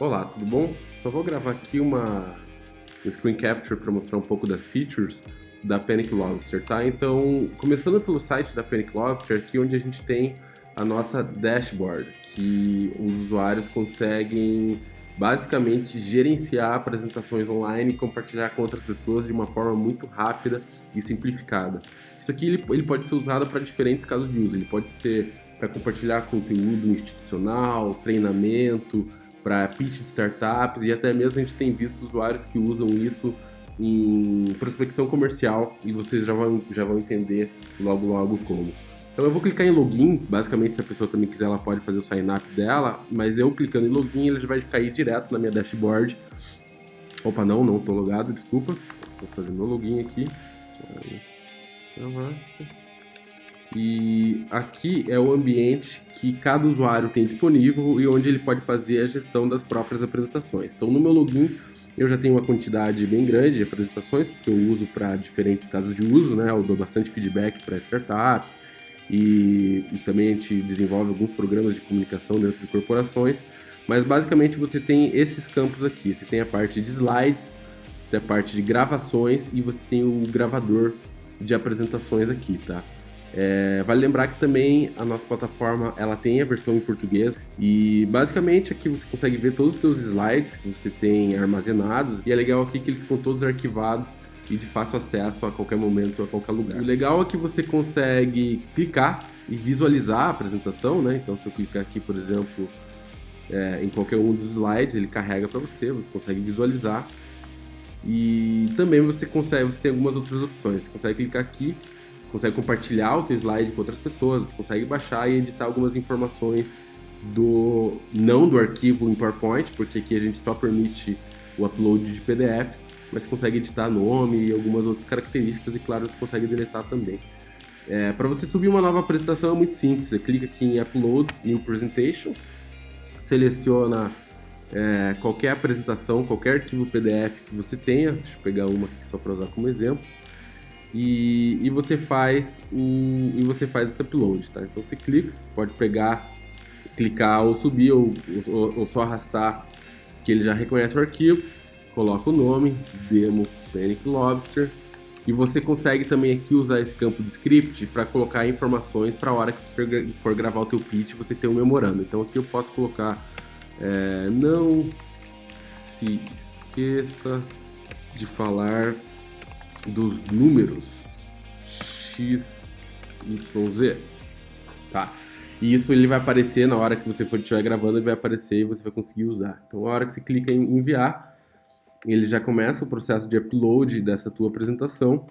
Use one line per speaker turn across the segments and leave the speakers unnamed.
Olá, tudo bom? Só vou gravar aqui um screen capture para mostrar um pouco das features da Panic Lobster, tá? Então, começando pelo site da Panic Lobster, aqui onde a gente tem a nossa dashboard, que os usuários conseguem basicamente gerenciar apresentações online e compartilhar com outras pessoas de uma forma muito rápida e simplificada. Isso aqui ele pode ser usado para diferentes casos de uso. Ele pode ser para compartilhar conteúdo institucional, treinamento, para pitch de startups, e até mesmo a gente tem visto usuários que usam isso em prospecção comercial, e vocês já vão entender logo como. Então eu vou clicar em login, basicamente se a pessoa também quiser ela pode fazer o sign up dela, mas eu clicando em login ele já vai cair direto na minha dashboard. Opa, não tô logado, desculpa. Vou fazer meu login aqui. E aqui é o ambiente que cada usuário tem disponível e onde ele pode fazer a gestão das próprias apresentações. Então, no meu login, eu já tenho uma quantidade bem grande de apresentações, porque eu uso para diferentes casos de uso, né? Eu dou bastante feedback para startups e também a gente desenvolve alguns programas de comunicação dentro de corporações. Mas, basicamente, você tem esses campos aqui. Você tem a parte de slides, tem a parte de gravações e você tem o gravador de apresentações aqui, tá? Vale lembrar que também a nossa plataforma ela tem a versão em português e basicamente aqui você consegue ver todos os seus slides que você tem armazenados, e é legal aqui que eles ficam todos arquivados e de fácil acesso a qualquer momento, a qualquer lugar. O legal é que você consegue clicar e visualizar a apresentação, né? Então se eu clicar aqui, por exemplo, em qualquer um dos slides, ele carrega para você consegue visualizar, e também você tem algumas outras opções. Você consegue clicar aqui, consegue compartilhar o teu slide com outras pessoas, você consegue baixar e editar algumas informações não do arquivo em PowerPoint, porque aqui a gente só permite o upload de PDFs, mas você consegue editar nome e algumas outras características, e claro, você consegue deletar também. Para você subir uma nova apresentação é muito simples, você clica aqui em Upload New Presentation, seleciona qualquer apresentação, qualquer arquivo PDF que você tenha, deixa eu pegar uma aqui só para usar como exemplo, e você faz esse upload, tá? Então você clica, você pode clicar ou subir ou só arrastar, que ele já reconhece o arquivo, coloca o nome, Demo Panic Lobster, e você consegue também aqui usar esse campo do script para colocar informações para a hora que você for gravar o teu pitch, você ter um memorando. Então aqui eu posso colocar não se esqueça de falar dos números X, Y, Z, tá? E isso ele vai aparecer na hora que você estiver gravando, ele vai aparecer e você vai conseguir usar. Então, a hora que você clica em enviar, ele já começa o processo de upload dessa tua apresentação,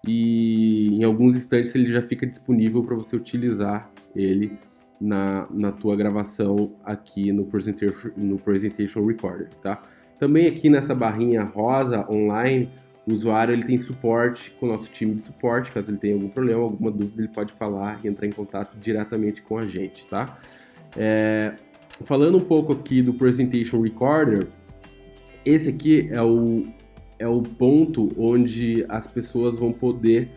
e em alguns instantes ele já fica disponível para você utilizar ele na tua gravação aqui no Presentation Recorder, tá? Também aqui nessa barrinha rosa online, o usuário ele tem suporte com o nosso time de suporte. Caso ele tenha algum problema, alguma dúvida, ele pode falar e entrar em contato diretamente com a gente, tá? Falando um pouco aqui do Presentation Recorder, esse aqui é o ponto onde as pessoas vão poder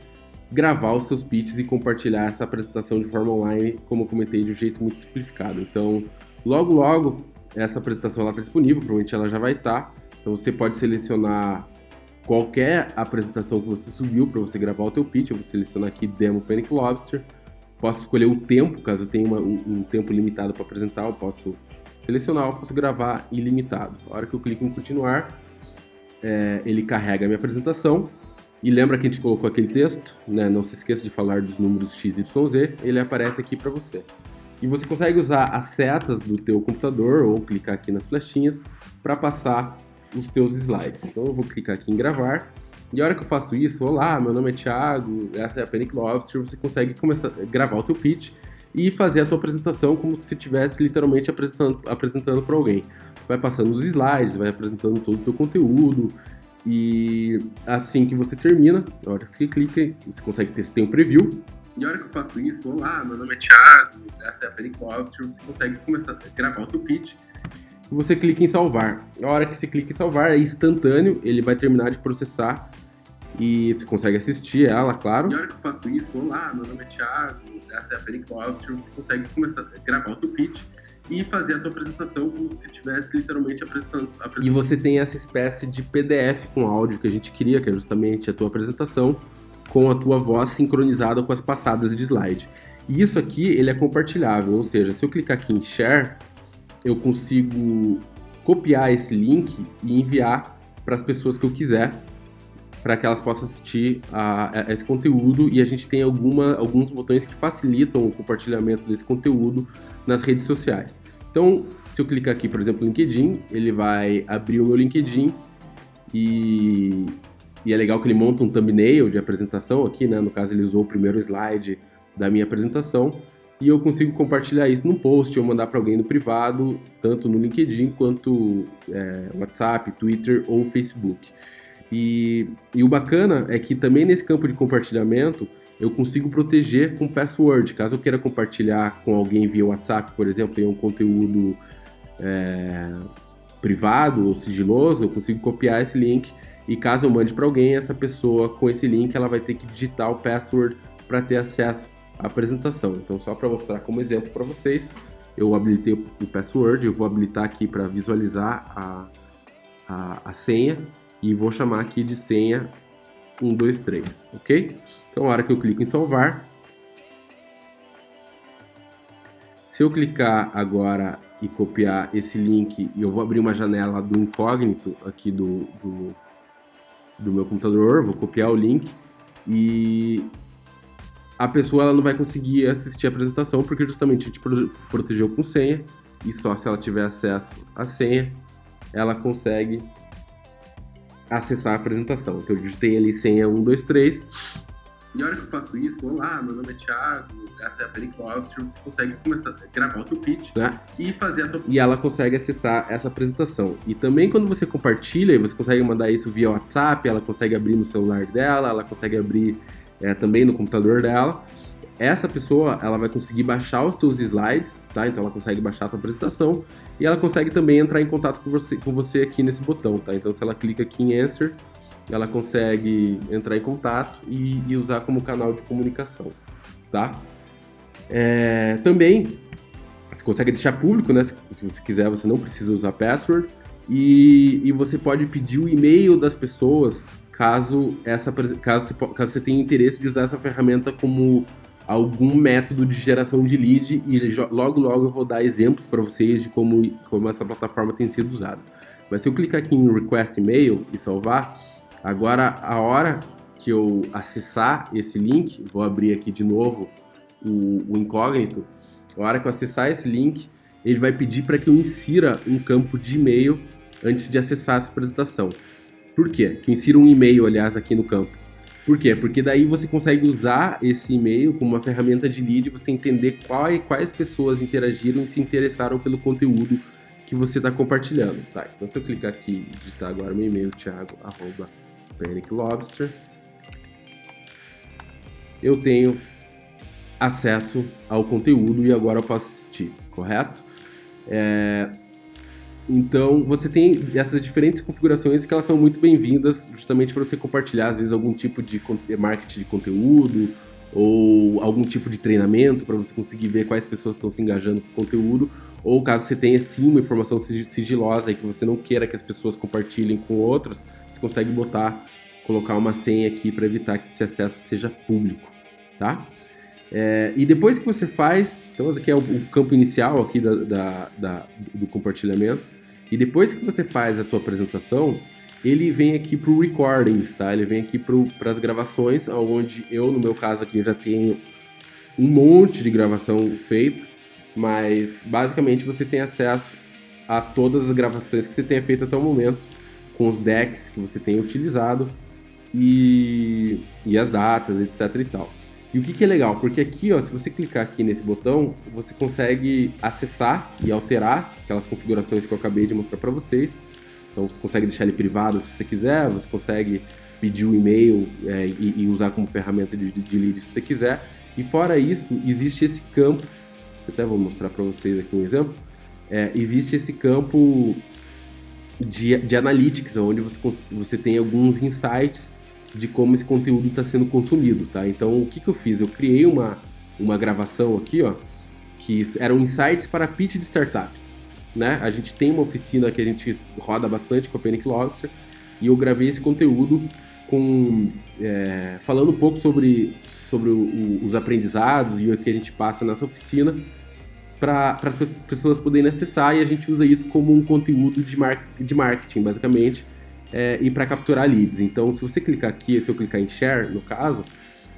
gravar os seus pitches e compartilhar essa apresentação de forma online, como eu comentei, de um jeito muito simplificado. Então, logo essa apresentação está disponível, provavelmente ela já vai estar. Então, você pode selecionar qualquer apresentação que você subiu para você gravar o teu pitch. Eu vou selecionar aqui Demo Panic Lobster. Posso escolher o tempo, caso eu tenha um tempo limitado para apresentar, eu posso selecionar, eu posso gravar ilimitado. A hora que eu clico em continuar, ele carrega a minha apresentação. E lembra que a gente colocou aquele texto, né? Não se esqueça de falar dos números X, Y, Z. Ele aparece aqui para você. E você consegue usar as setas do teu computador ou clicar aqui nas flechinhas para passar os teus slides. Então eu vou clicar aqui em gravar, e a hora que eu faço isso, olá, meu nome é Thiago, essa é a Panic Lobster, você consegue começar a gravar o teu pitch e fazer a tua apresentação como se estivesse literalmente apresentando para alguém. Vai passando os slides, vai apresentando todo o teu conteúdo, e assim que você termina, a hora que você clica, você consegue ter um preview. E a hora que eu faço isso, olá, meu nome é Thiago, essa é a Panic Lobster, você consegue começar a gravar o teu pitch. Você clica em salvar. A hora que você clica em salvar é instantâneo, ele vai terminar de processar e você consegue assistir ela, claro. E a hora que eu faço isso, olá, meu nome é Thiago, essa é a Panic Lobster, você consegue começar a gravar o teu pitch. e fazer a tua apresentação como se estivesse literalmente apresentando. E você tem essa espécie de PDF com áudio que a gente queria, que é justamente a tua apresentação, com a tua voz sincronizada com as passadas de slide. E isso aqui, ele é compartilhável, ou seja, se eu clicar aqui em Share, eu consigo copiar esse link e enviar para as pessoas que eu quiser, para que elas possam assistir a esse conteúdo, e a gente tem alguns botões que facilitam o compartilhamento desse conteúdo nas redes sociais. Então, se eu clicar aqui, por exemplo, no LinkedIn, ele vai abrir o meu LinkedIn e é legal que ele monta um thumbnail de apresentação aqui, né? No caso, ele usou o primeiro slide da minha apresentação, e eu consigo compartilhar isso num post ou mandar para alguém no privado, tanto no LinkedIn quanto WhatsApp, Twitter ou Facebook. E o bacana é que também nesse campo de compartilhamento eu consigo proteger com password. Caso eu queira compartilhar com alguém via WhatsApp, por exemplo, em um conteúdo privado ou sigiloso, eu consigo copiar esse link, e caso eu mande para alguém, essa pessoa com esse link ela vai ter que digitar o password para ter acesso à apresentação. Então, só para mostrar como exemplo para vocês, eu habilitei o password, eu vou habilitar aqui para visualizar a senha, e vou chamar aqui de senha 123, ok? Então, na hora que eu clico em salvar, se eu clicar agora e copiar esse link, eu vou abrir uma janela do incógnito aqui do meu computador, vou copiar o link, e a pessoa ela não vai conseguir assistir a apresentação, porque justamente a gente protegeu com senha, e só se ela tiver acesso à senha, ela consegue acessar a apresentação. Então eu digitei ali senha 123, e a hora que eu faço isso, olá, meu nome é Thiago, essa é a Panic Lobster, você consegue começar a gravar o teu pitch, né? E fazer a tua... E ela consegue acessar essa apresentação. E também quando você compartilha, você consegue mandar isso via WhatsApp, ela consegue abrir no celular dela, ela consegue abrir também no computador dela. Essa pessoa, ela vai conseguir baixar os teus slides, tá? Então ela consegue baixar a tua apresentação, e ela consegue também entrar em contato com você aqui nesse botão, tá? Então se ela clica aqui em Answer, ela consegue entrar em contato e usar como canal de comunicação, tá? Também, você consegue deixar público, né? Se você quiser, você não precisa usar password, e você pode pedir o e-mail das pessoas caso você tenha interesse de usar essa ferramenta como algum método de geração de lead, e logo eu vou dar exemplos para vocês de como essa plataforma tem sido usada. Mas se eu clicar aqui em Request Email e salvar, agora a hora que eu acessar esse link, vou abrir aqui de novo o incógnito, a hora que eu acessar esse link, ele vai pedir para que eu insira um campo de e-mail antes de acessar essa apresentação. Por quê? Que eu insira um e-mail, aliás, aqui no campo. Por quê? Porque daí você consegue usar esse e-mail como uma ferramenta de lead, você entender quais pessoas interagiram e se interessaram pelo conteúdo que você está compartilhando, tá? Então se eu clicar aqui e digitar agora meu e-mail, thiago@paniclobster, eu tenho acesso ao conteúdo e agora eu posso assistir, correto? Então, você tem essas diferentes configurações que elas são muito bem-vindas justamente para você compartilhar, às vezes, algum tipo de marketing de conteúdo ou algum tipo de treinamento para você conseguir ver quais pessoas estão se engajando com o conteúdo, ou caso você tenha, sim, uma informação sigilosa e que você não queira que as pessoas compartilhem com outras, você consegue colocar uma senha aqui para evitar que esse acesso seja público, tá? E depois que você faz, então esse aqui é o campo inicial aqui do compartilhamento, e depois que você faz a tua apresentação, ele vem aqui para o recordings, tá? Ele vem aqui para as gravações, onde eu, no meu caso aqui, já tenho um monte de gravação feita, mas basicamente você tem acesso a todas as gravações que você tenha feito até o momento, com os decks que você tenha utilizado e as datas, etc e tal. E o que é legal? Porque aqui, ó, se você clicar aqui nesse botão, você consegue acessar e alterar aquelas configurações que eu acabei de mostrar para vocês. Então você consegue deixar ele privado se você quiser, você consegue pedir o e-mail e usar como ferramenta de lead se você quiser. E fora isso, existe esse campo, eu até vou mostrar para vocês aqui um exemplo, existe esse campo de analytics, onde você tem alguns insights de como esse conteúdo está sendo consumido, tá? Então, o que eu fiz? Eu criei uma gravação aqui, ó, que eram insights para pitch de startups, né? A gente tem uma oficina que a gente roda bastante com a Panic Lobster e eu gravei esse conteúdo falando um pouco sobre os aprendizados e o que a gente passa nessa oficina para as pessoas poderem acessar, e a gente usa isso como um conteúdo de marketing, basicamente, e para capturar leads. Então, se você clicar aqui, se eu clicar em share, no caso,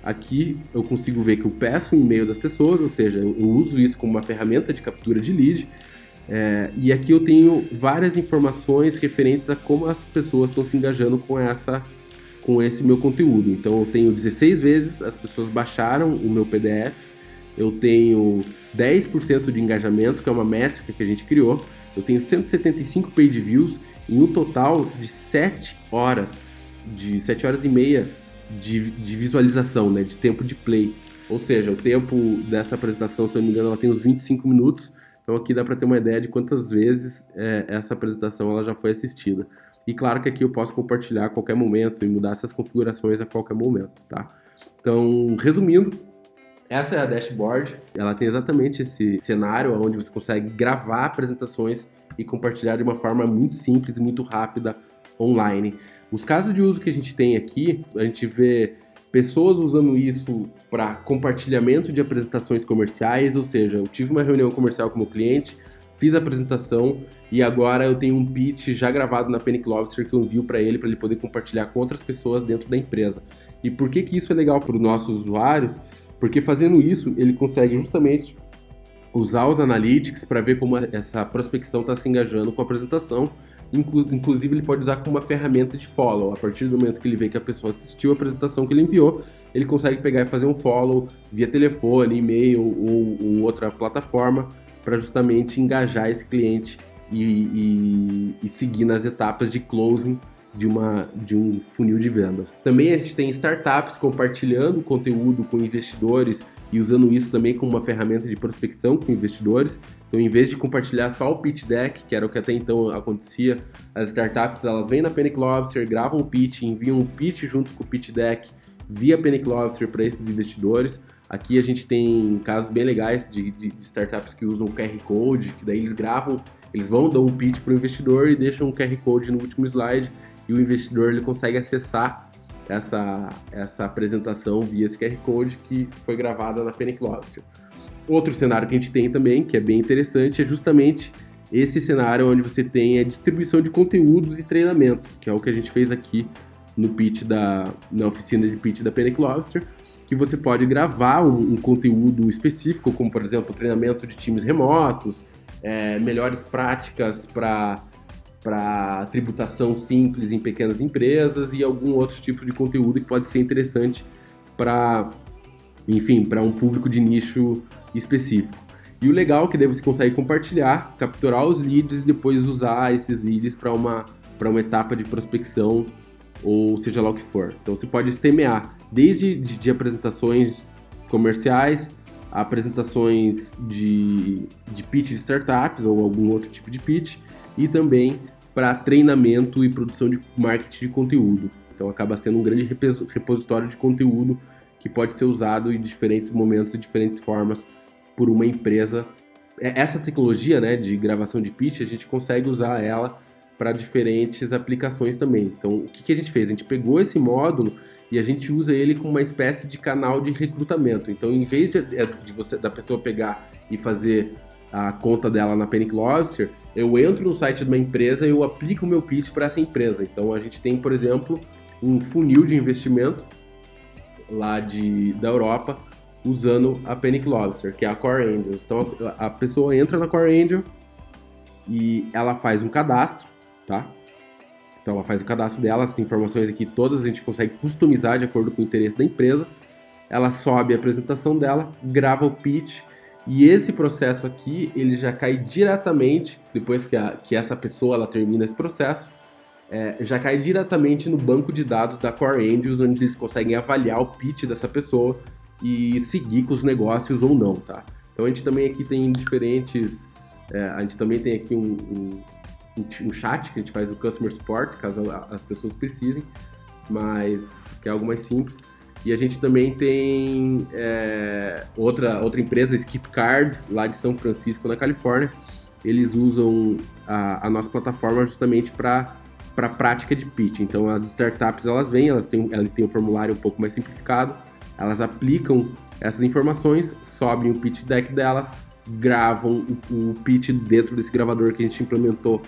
aqui eu consigo ver que eu peço o e-mail das pessoas, ou seja, eu uso isso como uma ferramenta de captura de lead, e aqui eu tenho várias informações referentes a como as pessoas estão se engajando com esse meu conteúdo. Então eu tenho 16 vezes as pessoas baixaram o meu PDF, eu tenho 10% de engajamento, que é uma métrica que a gente criou, eu tenho 175 page views em um total de 7 horas e meia de visualização, né, de tempo de play. Ou seja, o tempo dessa apresentação, se eu não me engano, ela tem uns 25 minutos, então aqui dá para ter uma ideia de quantas vezes essa apresentação ela já foi assistida. E claro que aqui eu posso compartilhar a qualquer momento e mudar essas configurações a qualquer momento, tá? Então, resumindo, essa é a dashboard, ela tem exatamente esse cenário onde você consegue gravar apresentações e compartilhar de uma forma muito simples e muito rápida online. Os casos de uso que a gente tem aqui, a gente vê pessoas usando isso para compartilhamento de apresentações comerciais, ou seja, eu tive uma reunião comercial com o meu cliente, fiz a apresentação e agora eu tenho um pitch já gravado na Panic Lobster que eu envio para ele poder compartilhar com outras pessoas dentro da empresa. E por que isso é legal para os nossos usuários? Porque fazendo isso, ele consegue justamente usar os analytics para ver como essa prospecção está se engajando com a apresentação. Inclusive, ele pode usar como uma ferramenta de follow. A partir do momento que ele vê que a pessoa assistiu a apresentação que ele enviou, ele consegue pegar e fazer um follow via telefone, e-mail ou outra plataforma para justamente engajar esse cliente e seguir nas etapas de closing de um funil de vendas. Também a gente tem startups compartilhando conteúdo com investidores e usando isso também como uma ferramenta de prospecção com investidores. Então, em vez de compartilhar só o pitch deck, que era o que até então acontecia, as startups elas vêm na Panic Lobster, gravam o pitch, enviam um pitch junto com o pitch deck via Panic Lobster para esses investidores. Aqui a gente tem casos bem legais de startups que usam o QR Code, que daí eles vão dar um pitch para o investidor e deixam um QR Code no último slide e o investidor ele consegue acessar essa apresentação via esse QR Code que foi gravada na Panic Lobster. Outro cenário que a gente tem também, que é bem interessante, é justamente esse cenário onde você tem a distribuição de conteúdos e treinamentos, que é o que a gente fez aqui no pitch na oficina de pitch da Panic Lobster, que você pode gravar um conteúdo específico, como por exemplo treinamento de times remotos, melhores práticas para tributação simples em pequenas empresas e algum outro tipo de conteúdo que pode ser interessante para um público de nicho específico. E o legal é que daí você consegue compartilhar, capturar os leads e depois usar esses leads para uma etapa de prospecção ou seja lá o que for. Então você pode semear desde de apresentações comerciais, a apresentações de pitch de startups ou algum outro tipo de pitch e também para treinamento e produção de marketing de conteúdo. Então acaba sendo um grande repositório de conteúdo que pode ser usado em diferentes momentos e diferentes formas por uma empresa. Essa tecnologia, né, de gravação de pitch, a gente consegue usar ela para diferentes aplicações também. Então, o que a gente fez? A gente pegou esse módulo e a gente usa ele como uma espécie de canal de recrutamento. Então, em vez da pessoa pegar e fazer a conta dela na Panic Lobster, eu entro no site de uma empresa e eu aplico o meu pitch para essa empresa. Então, a gente tem, por exemplo, um funil de investimento lá da Europa usando a Panic Lobster, que é a Core Angels. Então, a pessoa entra na Core Angels e ela faz um cadastro, tá? Então ela faz o cadastro dela, essas informações aqui todas a gente consegue customizar de acordo com o interesse da empresa. Ela sobe a apresentação dela, grava o pitch e esse processo aqui ele já cai diretamente, depois que essa pessoa ela termina esse processo, já cai diretamente no banco de dados da Core Angels, onde eles conseguem avaliar o pitch dessa pessoa e seguir com os negócios ou não, tá? Então a gente também aqui tem diferentes... a gente também tem aqui um chat que a gente faz o Customer Support, caso as pessoas precisem, mas que é algo mais simples. E a gente também tem outra empresa, Skipcard, lá de São Francisco, na Califórnia. Eles usam a nossa plataforma justamente para prática de pitch. Então, as startups, elas têm um formulário um pouco mais simplificado, elas aplicam essas informações, sobem o pitch deck delas, gravam o pitch dentro desse gravador que a gente implementou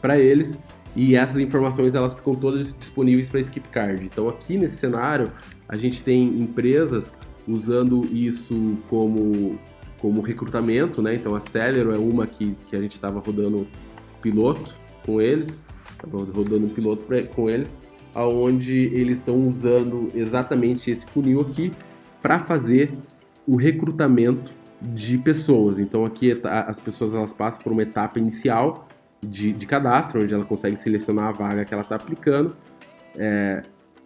para eles, e essas informações elas ficam todas disponíveis para Skipcard. Então, aqui nesse cenário, a gente tem empresas usando isso como recrutamento, né? Então, a Celero é uma que a gente estava rodando piloto com eles, onde eles estão usando exatamente esse funil aqui para fazer o recrutamento de pessoas. Então, aqui as pessoas elas passam por uma etapa inicial de cadastro, onde ela consegue selecionar a vaga que ela está aplicando,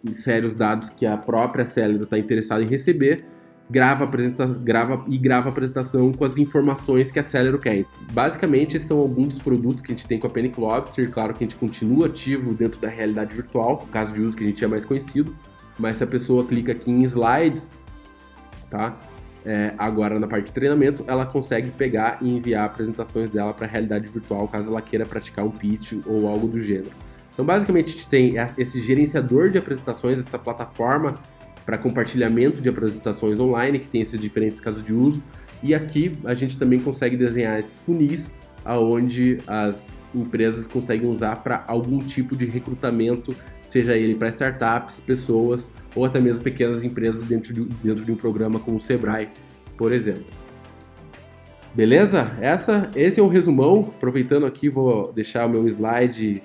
insere os dados que a própria Celero está interessada em receber, grava a apresentação com as informações que a Celero quer. Basicamente, esses são alguns dos produtos que a gente tem com a Panic Lobster. Claro que a gente continua ativo dentro da realidade virtual, no caso de uso que a gente é mais conhecido, mas se a pessoa clica aqui em slides, tá? Agora na parte de treinamento, ela consegue pegar e enviar apresentações dela para a realidade virtual, caso ela queira praticar um pitch ou algo do gênero. Então, basicamente, a gente tem esse gerenciador de apresentações, essa plataforma para compartilhamento de apresentações online, que tem esses diferentes casos de uso, e aqui a gente também consegue desenhar esses funis, aonde as empresas conseguem usar para algum tipo de recrutamento, seja ele para startups, pessoas, ou até mesmo pequenas empresas dentro de um programa como o Sebrae, por exemplo. Beleza? Esse é um resumão. Aproveitando aqui, vou deixar o meu slide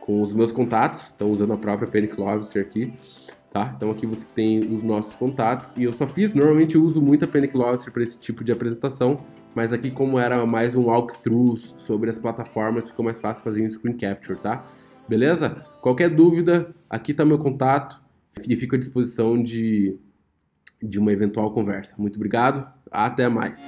com os meus contatos. Estou usando a própria Panic Lobster aqui. Tá? Então aqui você tem os nossos contatos, e eu normalmente eu uso muito a Panic Lobster para esse tipo de apresentação, mas aqui, como era mais um walkthrough sobre as plataformas, ficou mais fácil fazer um screen capture, tá? Beleza? Qualquer dúvida, aqui está meu contato e fico à disposição de uma eventual conversa. Muito obrigado, até mais!